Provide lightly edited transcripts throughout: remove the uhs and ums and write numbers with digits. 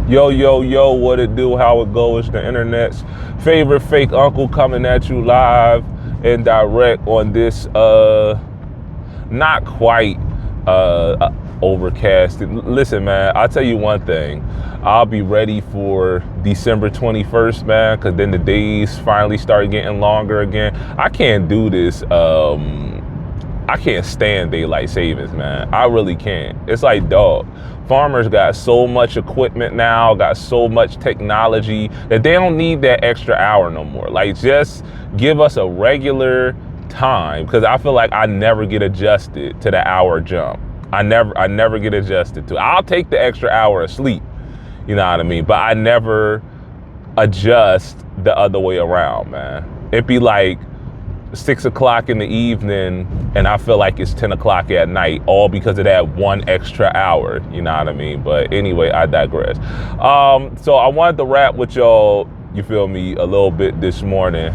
Yo, yo, yo, what it do, how it go? It's the internet's favorite fake uncle coming at you live and direct on this, not quite, overcast. Listen, man, I'll tell you one thing. I'll be ready for December 21st, man, because then the days finally start getting longer again. I can't do this. I can't stand daylight savings, man. I really can't. It's like, dog, farmers got so much equipment now, got so much technology that they don't need that extra hour no more. Like, just give us a regular time, because I feel like I never get adjusted to the hour jump. I never get adjusted to. I'll take the extra hour of sleep, you know what I mean? But I never adjust the other way around, man. It'd be like 6 o'clock in the evening and I feel like it's 10 o'clock at night, all because of that one extra hour, you know what I mean? But anyway, I digress. So I wanted to rap with y'all, you feel me, a little bit this morning.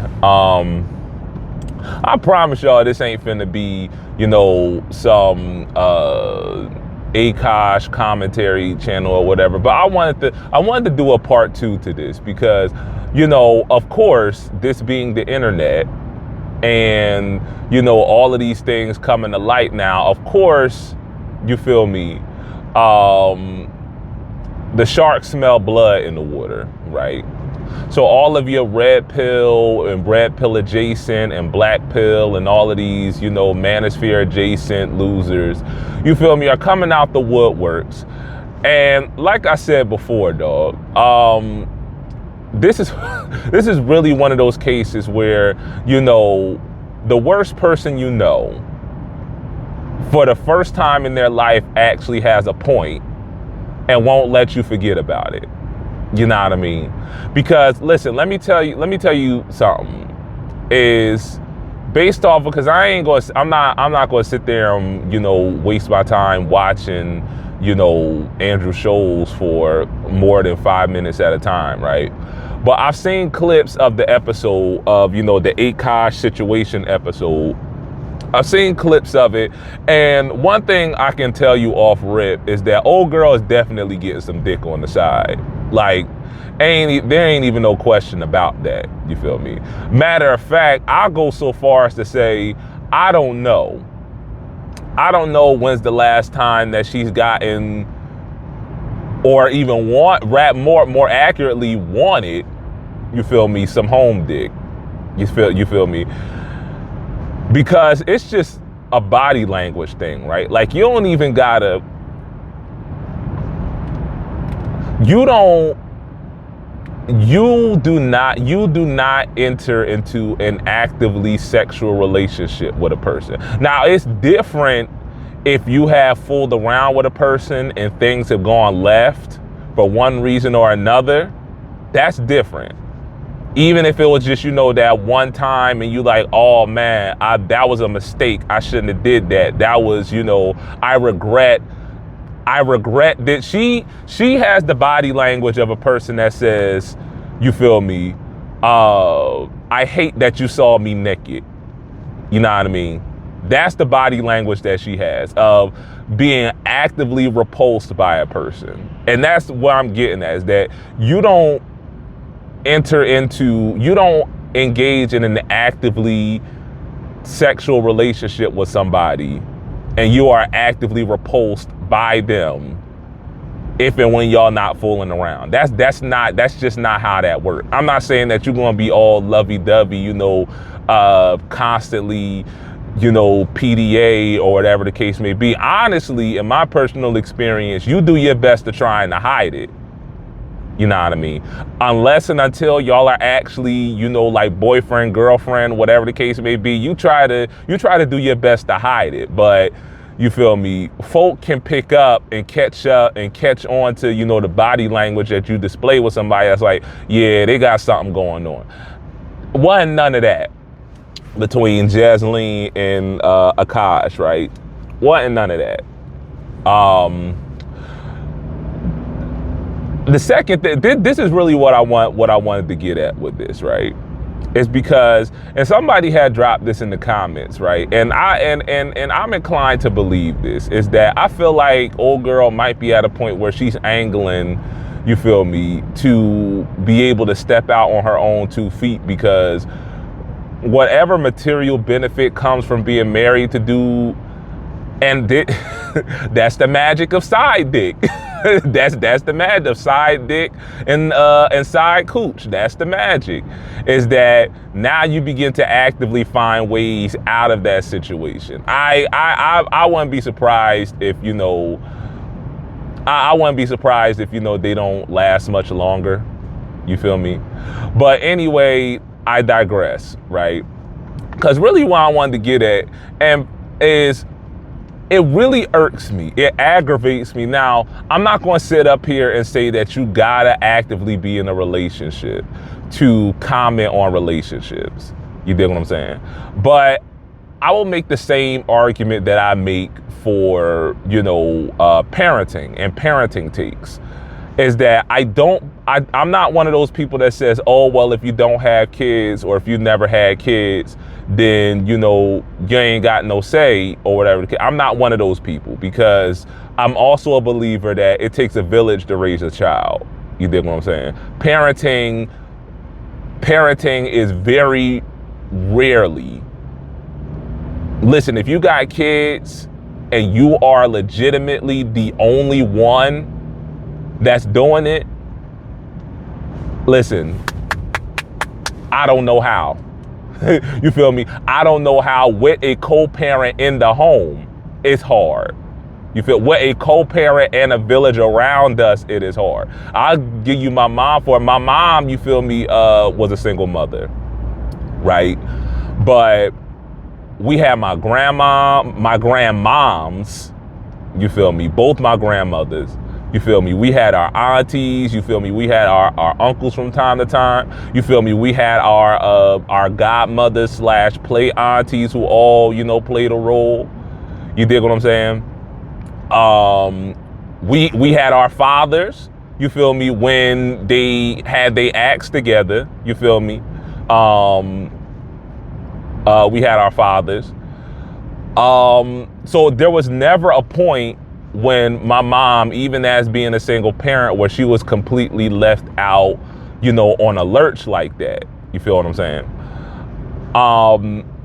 I promise y'all this ain't finna be, you know, some Akash commentary channel or whatever, but I wanted to do a part 2 to this because, you know, of course, this being the internet, and, you know, all of these things coming to light now, of course, you feel me, the sharks smell blood in the water, right? So all of your red pill and red pill adjacent and black pill and all of these, you know, manosphere adjacent losers, you feel me, are coming out the woodworks. And like I said before, dog, this is really one of those cases where, you know, the worst person you know for the first time in their life actually has a point and won't let you forget about it. You know what I mean? Because listen, let me tell you something. Is based off of, because I'm not gonna sit there and, you know, waste my time watching, you know, Andrew Scholes for more than 5 minutes at a time, right? But I've seen clips of the episode of, you know, the Akash situation episode. I've seen clips of it, and one thing I can tell you off rip is that old girl is definitely getting some dick on the side. Like, there ain't even no question about that. You feel me? Matter of fact, I'll go so far as to say, I don't know when's the last time that she's gotten, or even more accurately wanted, you feel me, some home dick. You feel me? Because it's just a body language thing, right? Like, you do not enter into an actively sexual relationship with a person. Now, it's different if you have fooled around with a person and things have gone left for one reason or another. That's different. Even if it was just, you know, that one time and you like, oh man, that was a mistake. I shouldn't have did that. That was, you know, I regret that she has the body language of a person that says, you feel me, I hate that you saw me naked. You know what I mean? That's the body language that she has, of being actively repulsed by a person. And that's what I'm getting at, is that you don't engage in an actively sexual relationship with somebody and you are actively repulsed by them if and when y'all not fooling around. That's just not how that works. I'm not saying that you're gonna be all lovey-dovey, you know, constantly, you know, PDA or whatever the case may be. Honestly, in my personal experience, you do your best to try and hide it. You know what I mean? Unless and until y'all are actually, you know, like boyfriend, girlfriend, whatever the case may be, you try to do your best to hide it. But you feel me? Folk can pick up and catch on to, you know, the body language that you display with somebody that's like, yeah, they got something going on. Wasn't none of that between Jasleen and Akash, right? Wasn't none of that. The second thing, this is really what I wanted to get at with this, right? Is because, and somebody had dropped this in the comments, right? And I'm inclined to believe this, is that I feel like old girl might be at a point where she's angling, you feel me, to be able to step out on her own 2 feet, because whatever material benefit comes from being married to dude, and that's the magic of side dick. that's the magic of side dick and side cooch. That's the magic, is that now you begin to actively find ways out of that situation. I wouldn't be surprised if, you know, I wouldn't be surprised if, you know, they don't last much longer. You feel me? But anyway, I digress, right? Because really what I wanted to get at is it really irks me. It aggravates me. Now, I'm not going to sit up here and say that you gotta actively be in a relationship to comment on relationships. You dig what I'm saying? But I will make the same argument that I make for, you know, parenting and parenting takes. Is that I'm not one of those people that says, oh, well, if you don't have kids, or if you never had kids, then, you know, you ain't got no say or whatever. I'm not one of those people, because I'm also a believer that it takes a village to raise a child. You dig what I'm saying? Parenting is very rarely. Listen, if you got kids and you are legitimately the only one that's doing it, listen, I don't know how. You feel me? I don't know how with a co-parent in the home, it's hard. You feel, with a co-parent and a village around us, it is hard. I'll give you my mom for it. My mom, you feel me, was a single mother, right? But we had my grandma, my grandmoms, you feel me, both my grandmothers. You feel me? We had our aunties. You feel me? We had our uncles from time to time. You feel me? We had our godmothers / play aunties who all, you know, played a role. You dig what I'm saying? We had our fathers. You feel me? When they had their acts together. You feel me? We had our fathers. So there was never a point when my mom, even as being a single parent, where she was completely left out, you know, on a lurch like that. You feel what I'm saying?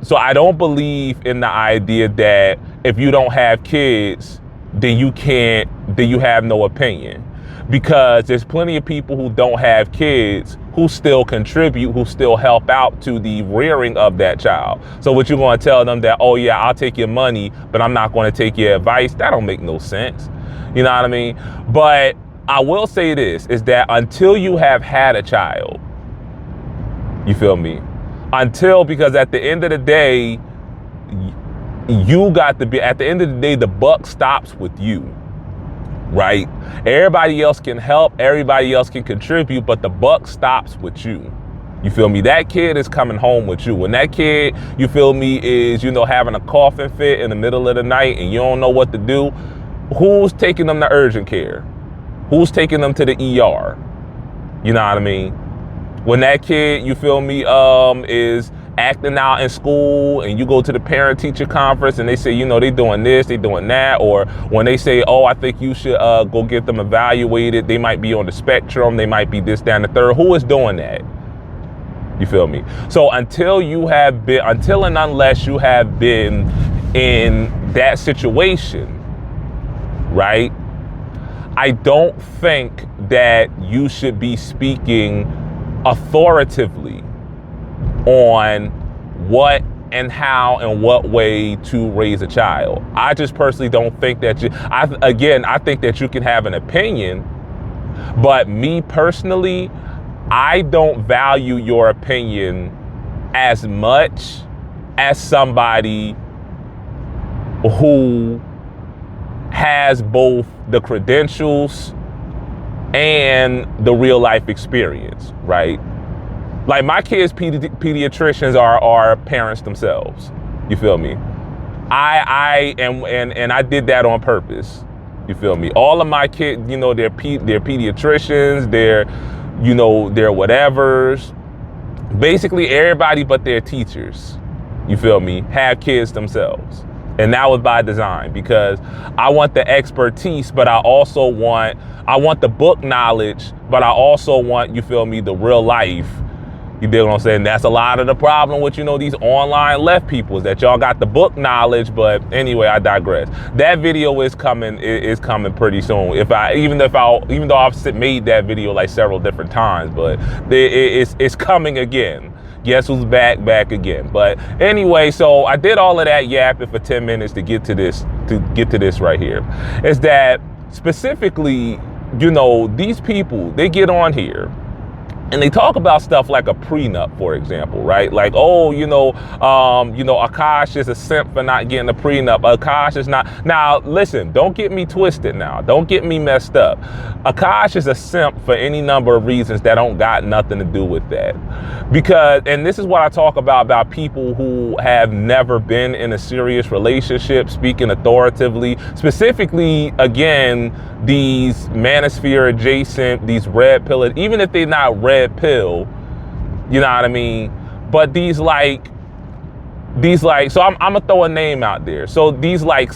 So I don't believe in the idea that if you don't have kids, then you have no opinion. Because there's plenty of people who don't have kids who still contribute, who still help out to the rearing of that child. So what you're going to tell them that, oh yeah, I'll take your money, but I'm not going to take your advice? That don't make no sense. You know what I mean? But I will say this, is that until you have had a child, you feel me? Because at the end of the day, you got to be, at the end of the day, the buck stops with you. Right? Everybody else can help, everybody else can contribute, but the buck stops with you. You feel me? That kid is coming home with you. When that kid, you feel me, is, you know, having a coughing fit in the middle of the night and you don't know what to do, who's taking them to urgent care? Who's taking them to the ER? You know what I mean? When that kid, you feel me, is acting out in school and you go to the parent teacher conference and they say, you know, they doing this, they doing that, or when they say, oh, I think you should go get them evaluated, they might be on the spectrum, they might be this, that, and the third. Who is doing that? You feel me? So until and unless you have been in that situation, right, I don't think that you should be speaking authoritatively on what and how and what way to raise a child. I just personally don't think that I think that you can have an opinion, but me personally, I don't value your opinion as much as somebody who has both the credentials and the real life experience, right? Like my kids' pediatricians are parents themselves. You feel me? I did that on purpose. You feel me? All of my kids, you know, they're pediatricians, they're whatevers. Basically everybody but their teachers, you feel me, have kids themselves. And that was by design, because I want the expertise, but I want the book knowledge, but I also want, you feel me, the real life. You dig what I'm saying? That's a lot of the problem with, you know, these online left people, is that y'all got the book knowledge. But anyway, I digress. That video is coming pretty soon. Even though I've made that video like several different times, but it's coming again. Guess who's back again? But anyway, so I did all of that yapping for 10 minutes to get to this right here. Is that specifically, you know, these people, they get on here and they talk about stuff like a prenup, for example, right? Like, oh, Akash is a simp for not getting a prenup. Akash is not. Now, listen, don't get me twisted now. Don't get me messed up. Akash is a simp for any number of reasons that don't got nothing to do with that. Because, and this is what I talk about people who have never been in a serious relationship, speaking authoritatively, specifically, again, these manosphere adjacent, these red pill, even if they're not red pill, you know what I mean? But these like, so I'm gonna throw a name out there. So these like,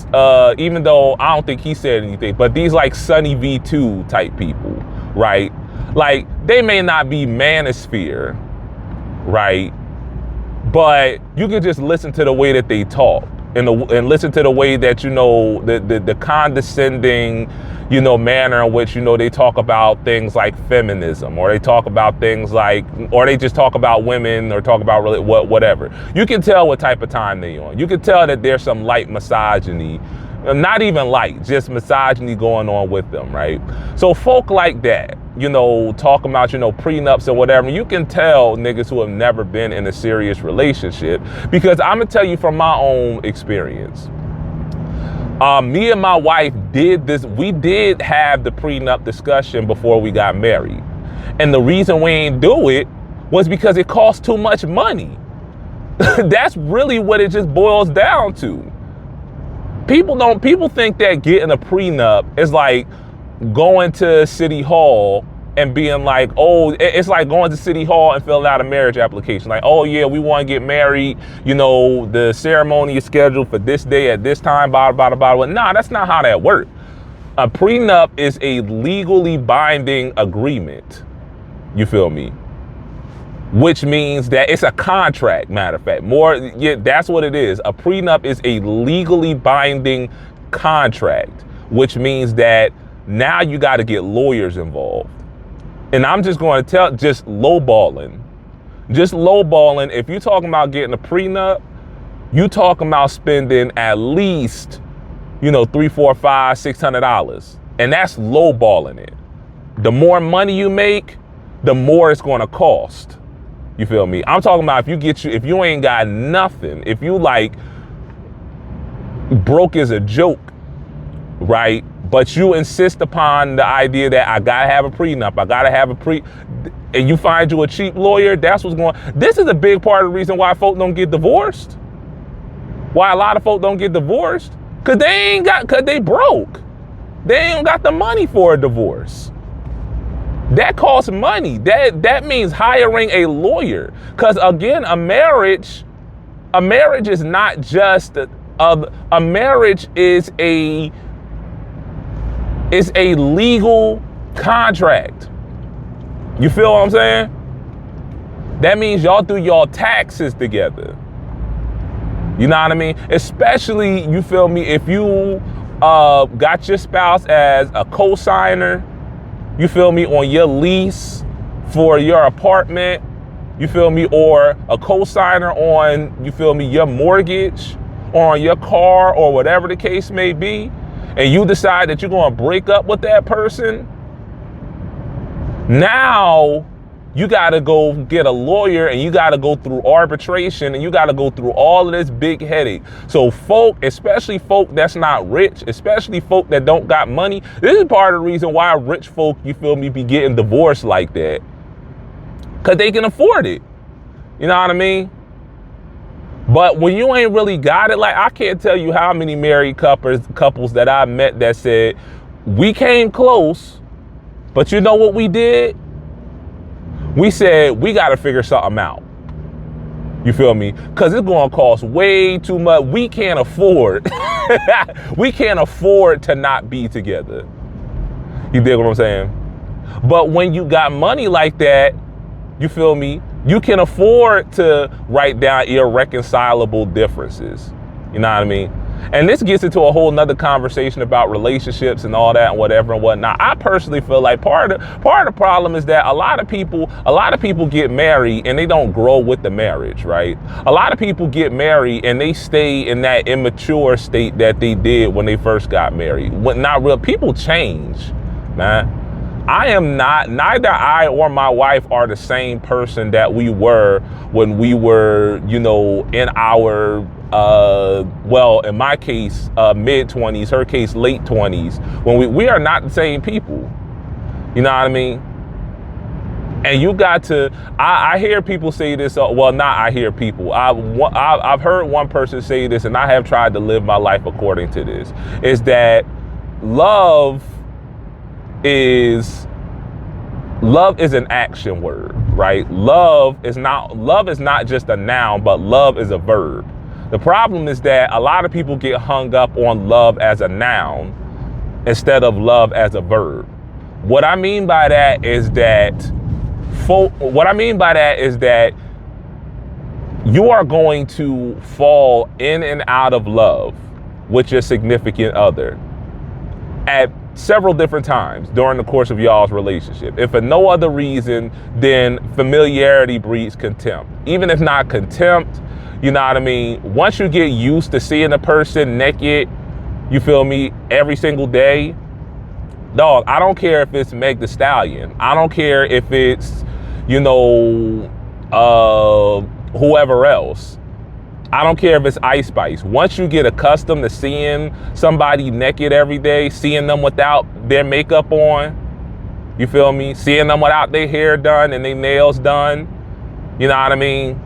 even though I don't think he said anything, but these like Sunny V2 type people, right? Like, they may not be manosphere, right? But you can just listen to the way that they talk, and listen to the way that, you know, the condescending, you know, manner in which, you know, they talk about things like feminism, or they talk about things like, or they just talk about women, or talk about really whatever. You can tell what type of time they on. You can tell that there's some light misogyny, not even light, just misogyny going on with them, right? So folk like that, you know, talking about, you know, prenups or whatever, you can tell niggas who have never been in a serious relationship, because I'm gonna tell you from my own experience. Me and my wife we did have the prenup discussion before we got married. And the reason we ain't do it was because it cost too much money. That's really what it just boils down to. People think that getting a prenup is like going to City Hall and being like, oh, it's like going to City Hall and filling out a marriage application. Like, oh yeah, we want to get married. You know, the ceremony is scheduled for this day at this time, blah, blah, blah, blah. Nah, that's not how that works. A prenup is a legally binding agreement. You feel me? Which means that it's a contract, matter of fact. That's what it is. A prenup is a legally binding contract, which means that now you got to get lawyers involved. And I'm just going to tell, just lowballing. If you're talking about getting a prenup, you talking about spending at least, you know, $300, $400, $500, $600. And that's lowballing it. The more money you make, the more it's going to cost. You feel me? I'm talking about if you ain't got nothing, if you like broke as a joke, right? But you insist upon the idea that I gotta have a prenup, and you find you a cheap lawyer, that's what's going on. This is a big part of the reason why folk don't get divorced. Why a lot of folk don't get divorced? Cause they broke. They ain't got the money for a divorce. That costs money. That means hiring a lawyer. Cause again, a marriage is not just a marriage is a legal contract. You feel what I'm saying? That means y'all do y'all taxes together. You know what I mean? Especially, you feel me, if you got your spouse as a co-signer, you feel me, on your lease for your apartment, you feel me, or a co-signer on, you feel me, your mortgage, or on your car, or whatever the case may be, and you decide that you're going to break up with that person, now you got to go get a lawyer, and you got to go through arbitration, and you got to go through all of this big headache. So folk, especially folk that's not rich, especially folk that don't got money, this is part of the reason why rich folk, you feel me, be getting divorced like that. Because they can afford it. You know what I mean? But when you ain't really got it, like, I can't tell you how many married couples that I met that said, we came close, but you know what we did? We said, we got to figure something out. You feel me? Because it's going to cost way too much. We can't afford. We can't afford to not be together. You dig what I'm saying? But when you got money like that, you feel me? You can afford to write down irreconcilable differences. You know what I mean? And this gets into a whole nother conversation about relationships and all that and whatever and whatnot. I personally feel like part of the problem is that a lot of people get married and they don't grow with the marriage, right? A lot of people get married and they stay in that immature state that they did when they first got married. When not real people change, man. Neither I or my wife are the same person that we were when we were, you know, in our, well, in my case, mid-20s, her case, late 20s, when we are not the same people. You know what I mean? And you got to, I hear people say this, well, not I hear people. I've heard one person say this, and I have tried to live my life according to this, is that love is an action word, right? Love is not just a noun, but love is a verb. The problem is that a lot of people get hung up on love as a noun instead of love as a verb. What I mean by that is that you are going to fall in and out of love with your significant other at several different times during the course of y'all's relationship. If for no other reason, then familiarity breeds contempt. Even if not contempt, you know what I mean? Once you get used to seeing a person naked, you feel me, every single day, dog, I don't care if it's Meg Thee Stallion. I don't care if it's, you know, whoever else. I don't care if it's Ice Spice. Once you get accustomed to seeing somebody naked every day, seeing them without their makeup on, you feel me? Seeing them without their hair done and their nails done, you know what I mean?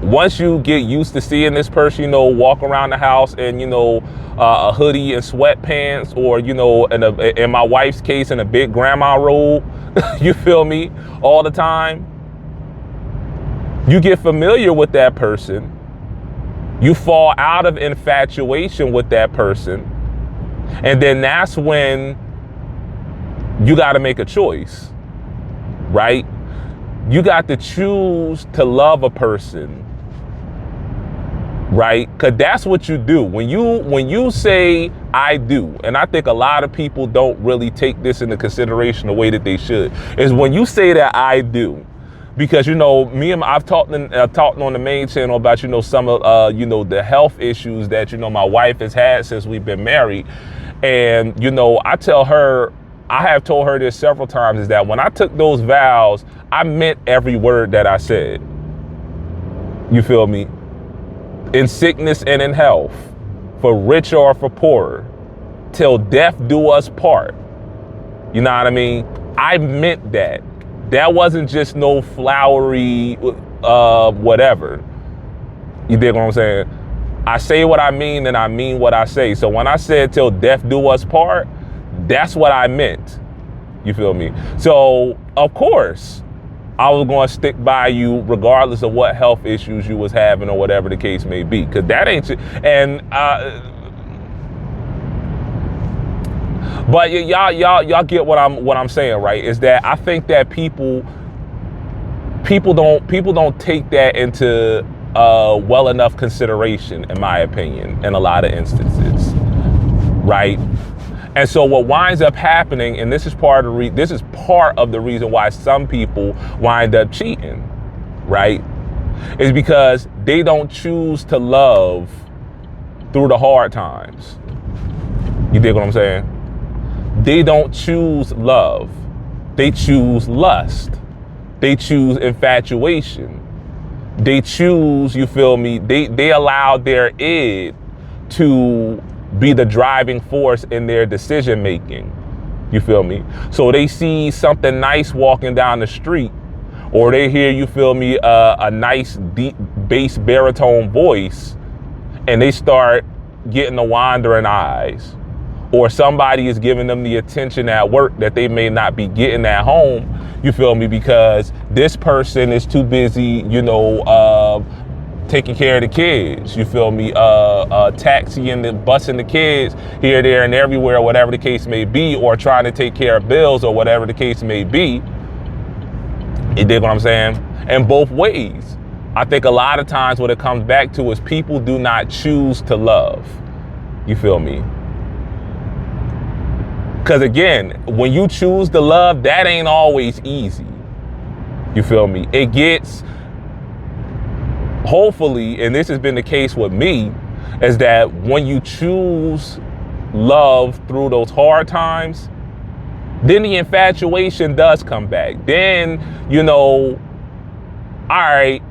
Once you get used to seeing this person, you know, walk around the house in, you know, a hoodie and sweatpants, or, you know, in my wife's case, in a big grandma robe, you feel me, all the time, you get familiar with that person. You fall out of infatuation with that person. And then that's when you got to make a choice, right? You got to choose to love a person, right? Because that's what you do. When you say, I do, and I think a lot of people don't really take this into consideration the way that they should, is when you say that I do. Because, you know, I've talked on the main channel about, you know, some of, you know, the health issues that, you know, my wife has had since we've been married. And, you know, I have told her this several times, is that when I took those vows, I meant every word that I said. You feel me? In sickness and in health, for rich or for poorer, till death do us part. You know what I mean? I meant that. That wasn't just no flowery whatever. You dig what I'm saying? I say what I mean and I mean what I say. So when I said till death do us part, that's what I meant. You feel me? So of course I was going to stick by you regardless of what health issues you was having or whatever the case may be, because that ain't and but y'all get what I'm saying, right? Is that I think that people don't take that into well enough consideration, in my opinion, in a lot of instances, right? And so what winds up happening, and this is part of the reason why some people wind up cheating, right? Is because they don't choose to love through the hard times. You dig what I'm saying? They don't choose love. They choose lust. They choose infatuation. They choose, you feel me? They allow their id to be the driving force in their decision making. You feel me? So they see something nice walking down the street, or they hear, you feel me, a nice deep bass baritone voice, and they start getting the wandering eyes. Or somebody is giving them the attention at work that they may not be getting at home, you feel me, because this person is too busy, you know, taking care of the kids, you feel me, taxiing and busing the kids here, there, and everywhere, whatever the case may be, or trying to take care of bills or whatever the case may be. You dig what I'm saying? And both ways. I think a lot of times what it comes back to is people do not choose to love. You feel me? Because again, when you choose to love, that ain't always easy. You feel me? It gets, hopefully, and this has been the case with me, is that when you choose love through those hard times, then the infatuation does come back. Then, you know, all right,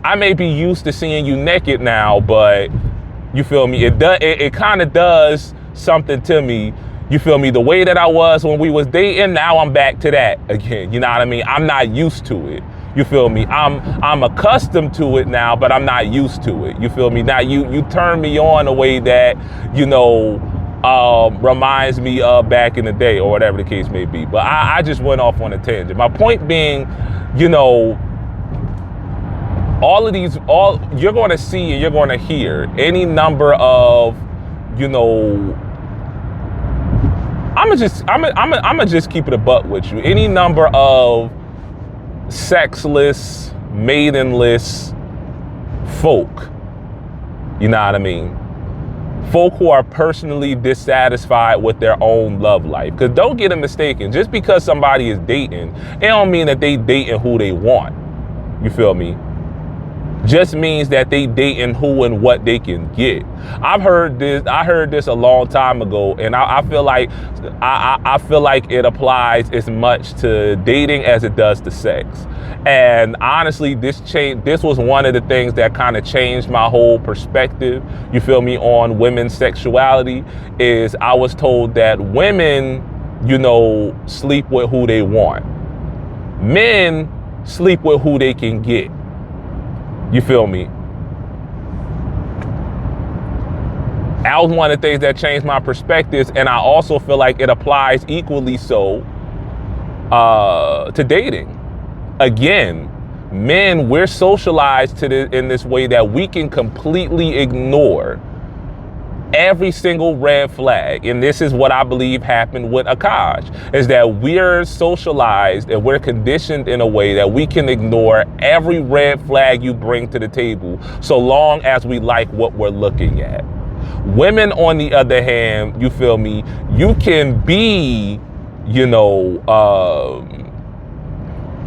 I may be used to seeing you naked now, but you feel me? It kind of does something to me. You feel me? The way that I was when we was dating, now I'm back to that again. You know what I mean? I'm not used to it. You feel me? I'm accustomed to it now, but I'm not used to it. You feel me? Now you turn me on a way that, you know, reminds me of back in the day or whatever the case may be. But I just went off on a tangent. My point being, you know, all you're going to see and you're going to hear any number of, you know, I'm gonna just keep it a buck with you. Any number of sexless, maidenless folk, you know what I mean? Folk who are personally dissatisfied with their own love life. Because don't get it mistaken, just because somebody is dating, it don't mean that they dating who they want. You feel me? Just means that they dating who and what they can get. I heard this a long time ago, and I feel like I feel like it applies as much to dating as it does to sex. And honestly, this was one of the things that kind of changed my whole perspective, you feel me, on women's sexuality. Is I was told that women, you know, sleep with who they want. Men sleep with who they can get. You feel me? That was one of the things that changed my perspectives, and I also feel like it applies equally so to dating. Again, men, we're socialized in this way that we can completely ignore every single red flag. And this is what I believe happened with Akash, is that we're socialized and we're conditioned in a way that we can ignore every red flag you bring to the table, so long as we like what we're looking at. Women, on the other hand, you feel me, you can be, you know,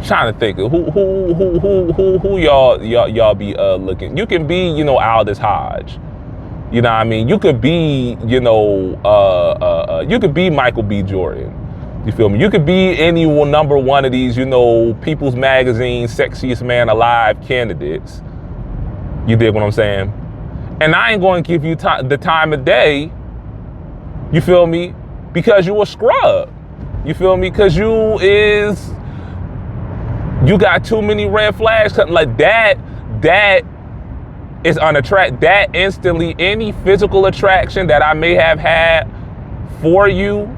trying to think of who y'all be looking. You can be, you know, Aldous Hodge. You know what I mean? You could be, you know, you could be Michael B. Jordan. You feel me? You could be any number one of these, you know, People's Magazine Sexiest Man Alive candidates. You dig what I'm saying? And I ain't going to give you the time of day, you feel me, because you a scrub. You feel me? Because you got too many red flags. Like that is unattractive. That instantly, any physical attraction that I may have had for you,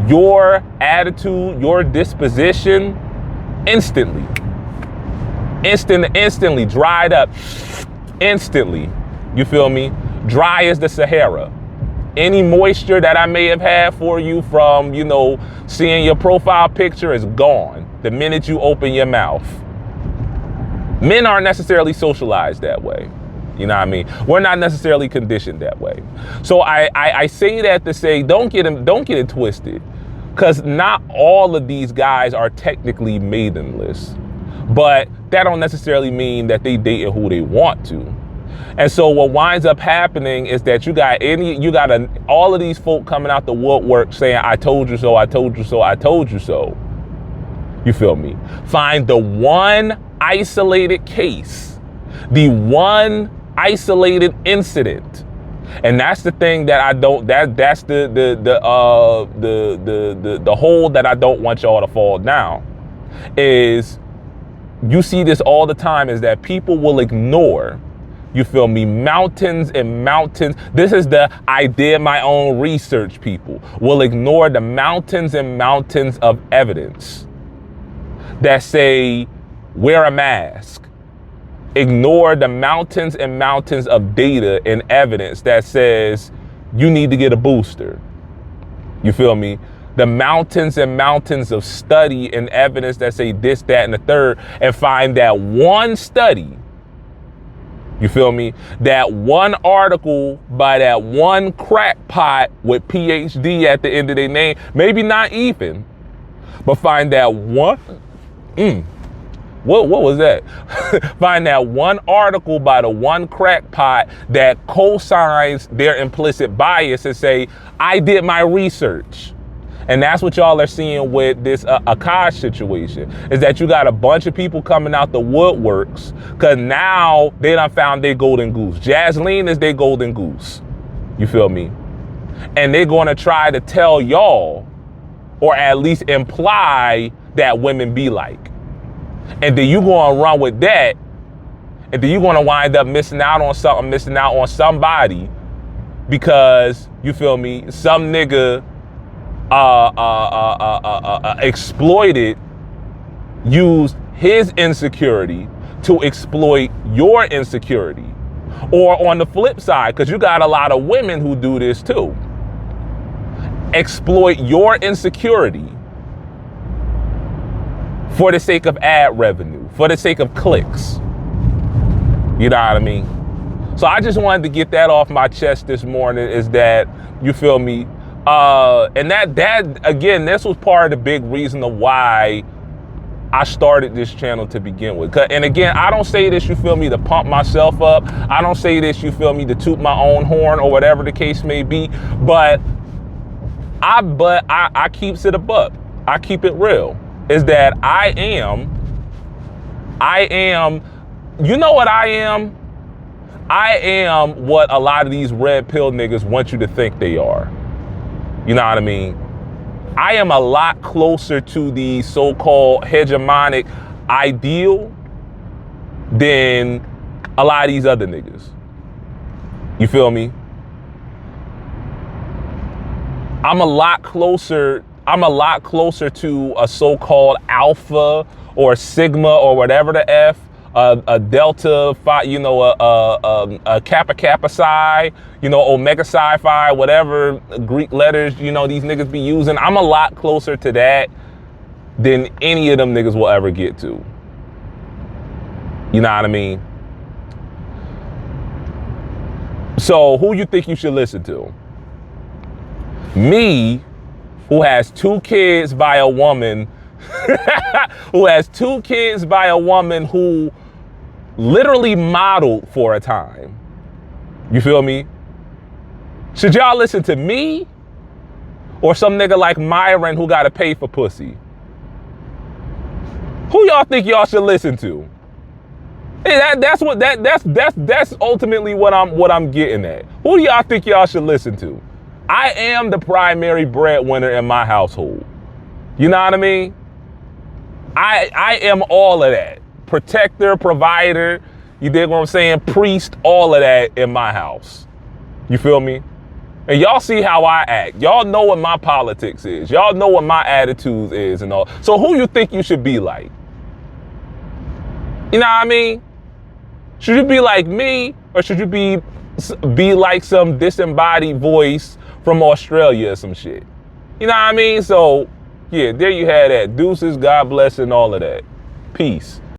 your attitude, your disposition, instantly dried up. Instantly. You feel me? Dry as the Sahara. Any moisture that I may have had for you from, you know, seeing your profile picture is gone the minute you open your mouth. Men aren't necessarily socialized that way. You know what I mean? We're not necessarily conditioned that way. So I say that to say, don't get it twisted. Because not all of these guys are technically maidenless. But that don't necessarily mean that they dating who they want to. And so what winds up happening is that you got all of these folk coming out the woodwork saying, I told you so, I told you so, I told you so. You feel me? Find the one isolated case, the one isolated incident, and that's the thing that I don't. That's the hole that I don't want y'all to fall down. Is you see this all the time, is that people will ignore, you feel me, mountains and mountains. This is the I did my own research. People will ignore the mountains and mountains of evidence that say wear a mask, ignore the mountains and mountains of data and evidence that says you need to get a booster. You feel me? The mountains and mountains of study and evidence that say this, that, and the third, and find that one study, you feel me? That one article by that one crackpot with PhD at the end of their name, maybe not even, but find that one, what was that? Find that one article by the one crackpot that co-signs their implicit bias and say, I did my research. And that's what y'all are seeing with this Akash situation, is that you got a bunch of people coming out the woodworks because now they done found their golden goose. Jasleen is their golden goose. You feel me? And they're going to try to tell y'all, or at least imply, that women be like. And then you going to run with that, and then you're going to wind up missing out on something, missing out on somebody, because, you feel me, some nigga exploited, used his insecurity to exploit your insecurity. Or on the flip side, because you got a lot of women who do this too, exploit your insecurity for the sake of ad revenue, for the sake of clicks. You know what I mean? So I just wanted to get that off my chest this morning, is that, you feel me, and that again, this was part of the big reason of why I started this channel to begin with. And again, I don't say this, you feel me, to pump myself up. I don't say this, you feel me, to toot my own horn or whatever the case may be. But I keeps it a buck. I keep it real. Is that I am, you know what I am? I am what a lot of these red pill niggas want you to think they are. You know what I mean? I am a lot closer to the so-called hegemonic ideal than a lot of these other niggas. You feel me? I'm a lot closer to a so-called alpha or sigma or whatever the F, a delta phi, you know, a kappa psi, you know, omega psi phi, whatever Greek letters, you know, these niggas be using. I'm a lot closer to that than any of them niggas will ever get to. You know what I mean? So who you think you should listen to? Me, who has 2 kids by a woman, who has 2 kids by a woman who literally modeled for a time. You feel me? Should y'all listen to me or some nigga like Myron who gotta pay for pussy? Who y'all think y'all should listen to? Hey, that's ultimately what I'm getting at. Who do y'all think y'all should listen to? I am the primary breadwinner in my household. You know what I mean? I am all of that. Protector, provider, you dig what I'm saying? Priest, all of that in my house. You feel me? And y'all see how I act. Y'all know what my politics is. Y'all know what my attitude is and all. So who you think you should be like? You know what I mean? Should you be like me, or should you be like some disembodied voice from Australia or some shit? You know what I mean? So yeah, there you had that. Deuces, God bless, and all of that. Peace.